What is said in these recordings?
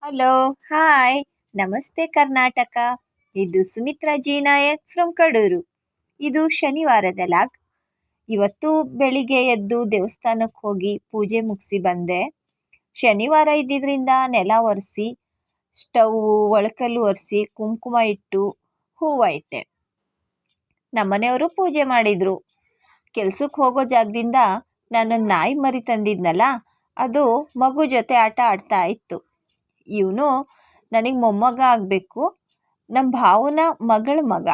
Hello, hi, ನಮಸ್ತೆ ಕರ್ನಾಟಕ. ಇದು Sumitra G Nayak from Kadur. ಇದು ಶನಿವಾರದ ಲಾಗ್. ಇವತ್ತು ಬೆಳಿಗ್ಗೆ ಎದ್ದು ದೇವಸ್ಥಾನಕ್ಕೆ ಹೋಗಿ ಪೂಜೆ ಮುಗಿಸಿ ಬಂದೆ. ಶನಿವಾರ ಇದ್ದಿದ್ದರಿಂದ ನೆಲ ಒರೆಸಿ, ಸ್ಟವ್ವು ಒಳಕಲ್ಲು ಒರೆಸಿ, ಕುಂಕುಮ ಇಟ್ಟು, ಹೂವು ಇಟ್ಟೆ. ನಮ್ಮನೆಯವರು ಪೂಜೆ ಮಾಡಿದರು. ಕೆಲ್ಸಕ್ಕೆ ಹೋಗೋ ಜಾಗದಿಂದ ನಾನೊಂದು ನಾಯಿ ಮರಿ ತಂದಿದ್ನಲ್ಲ, ಅದು ಮಗು ಜೊತೆ ಆಟ ಆಡ್ತಾ ಇತ್ತು. ಇವನು ನನಗೆ ಮೊಮ್ಮಗ ಆಗಬೇಕು, ನಮ್ಮ ಭಾವನ ಮಗಳ ಮಗ.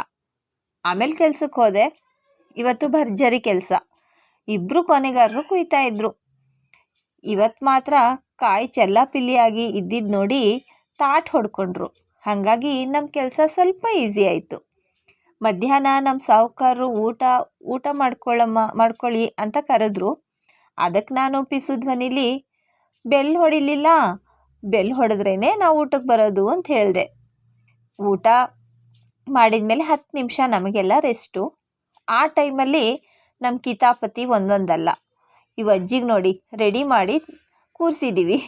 ಆಮೇಲೆ ಕೆಲ್ಸಕ್ಕೆ ಹೋದೆ. ಇವತ್ತು ಭರ್ಜರಿ ಕೆಲಸ. ಇಬ್ಬರು ಕೊನೆಗಾರರು ಕುಯ್ತಾ ಇದ್ರು. ಇವತ್ತು ಮಾತ್ರ ಕಾಯಿ ಚೆಲ್ಲಾಪಿಲ್ಲಿಯಾಗಿ ಇದ್ದಿದ್ದು ನೋಡಿ ತಾಟ್ ಹೊಡ್ಕೊಂಡ್ರು. ಹಾಗಾಗಿ ನಮ್ಮ ಕೆಲಸ ಸ್ವಲ್ಪ ಈಸಿ ಆಯಿತು. ಮಧ್ಯಾಹ್ನ ನಮ್ಮ ಸಾಹುಕಾರರು ಊಟ ಮಾಡ್ಕೊಳ್ಳಿ ಅಂತ ಕರೆದ್ರು. ಅದಕ್ಕೆ ನಾನು ಪಿಸು ಧ್ವನಿಲಿ ಬೆಲ್ ಹೊಡಿಲಿಲ್ಲ, ಬೆಲ್ ಹೊಡೆದ್ರೇ ನಾವು ಊಟಕ್ಕೆ ಬರೋದು ಅಂತ ಹೇಳಿದೆ. ಊಟ ಮಾಡಿದ ಮೇಲೆ 10 ನಿಮಿಷ ನಮಗೆಲ್ಲ ರೆಸ್ಟು. ಆ ಟೈಮಲ್ಲಿ ನಮ್ಮ ಕಿತಾಪತಿ ಒಂದೊಂದಲ್ಲ. ಇವು ಅಜ್ಜಿಗೆ ನೋಡಿ ರೆಡಿ ಮಾಡಿ ಕೂರಿಸಿದ್ದೀವಿ.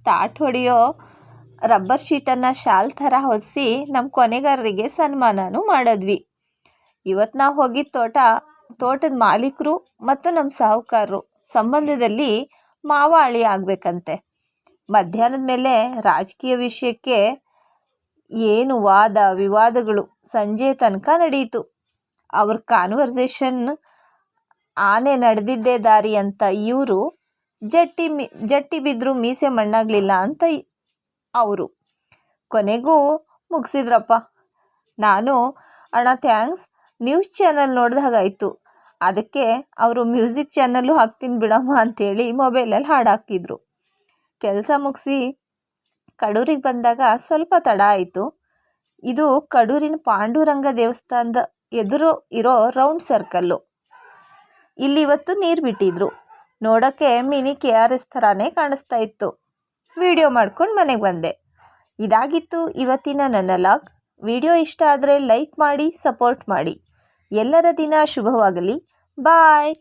ತಾಟ್ ಹೊಡೆಯೋ ರಬ್ಬರ್ ಶೀಟನ್ನು ಶಾಲ್ ಥರ ಹೊದಿಸಿ ನಮ್ಮ ಕೊನೆಗಾರರಿಗೆ ಸನ್ಮಾನನೂ ಮಾಡಿದ್ವಿ. ಇವತ್ತು ನಾವು ಹೋಗಿದ್ದ ತೋಟದ ಮಾಲೀಕರು ಮತ್ತು ನಮ್ಮ ಸಾಹುಕಾರರು ಸಂಬಂಧದಲ್ಲಿ ಮಾವ ಅಳಿ ಆಗಬೇಕಂತೆ. ಮಧ್ಯಾಹ್ನದ ಮೇಲೆ ರಾಜಕೀಯ ವಿಷಯಕ್ಕೆ ಏನು ವಾದ ವಿವಾದಗಳು ಸಂಜೆ ತನಕ ನಡೆಯಿತು. ಅವ್ರ ಕಾನ್ವರ್ಸೇಷನ್ ಆನೆ ನಡೆದಿದ್ದೇ ದಾರಿ ಅಂತ ಇವರು, ಜಟ್ಟಿ ಬಿದ್ದರೂ ಮೀಸೆ ಮಣ್ಣಾಗಲಿಲ್ಲ ಅಂತ ಅವರು. ಕೊನೆಗೂ ಮುಗಿಸಿದ್ರಪ್ಪ. ನಾನು ಅಣ್ಣ ಥ್ಯಾಂಕ್ಸ್, ನ್ಯೂಸ್ ಚಾನಲ್ ನೋಡಿದಾಗಾಯಿತು, ಅದಕ್ಕೆ ಅವರು ಮ್ಯೂಸಿಕ್ ಚಾನಲ್ಲು ಹಾಕ್ತೀನಿ ಬಿಡಮ್ಮ ಅಂಥೇಳಿ ಮೊಬೈಲಲ್ಲಿ ಹಾಡು ಹಾಕಿದ್ರು. ಕೆಲಸ ಮುಗಿಸಿ ಕಡೂರಿಗೆ ಬಂದಾಗ ಸ್ವಲ್ಪ ತಡ ಆಯಿತು. ಇದು ಕಡೂರಿನ ಪಾಂಡುರಂಗ ದೇವಸ್ಥಾನದ ಎದುರು ಇರೋ ರೌಂಡ್ ಸರ್ಕಲ್ಲು. ಇಲ್ಲಿ ಇವತ್ತು ನೀರು ಬಿಟ್ಟಿದ್ರು. ನೋಡೋಕ್ಕೆ ಮಿನಿ KRS ಥರನೇ ಕಾಣಿಸ್ತಾ ಇತ್ತು. ವಿಡಿಯೋ ಮಾಡ್ಕೊಂಡು ಮನೆಗೆ ಬಂದೆ. ಇದಾಗಿತ್ತು ಇವತ್ತಿನ ನನ್ನ ಲಾಗ್. ವಿಡಿಯೋ ಇಷ್ಟ ಆದರೆ ಲೈಕ್ ಮಾಡಿ, ಸಪೋರ್ಟ್ ಮಾಡಿ. ಎಲ್ಲರ ದಿನ ಶುಭವಾಗಲಿ. ಬಾಯ್.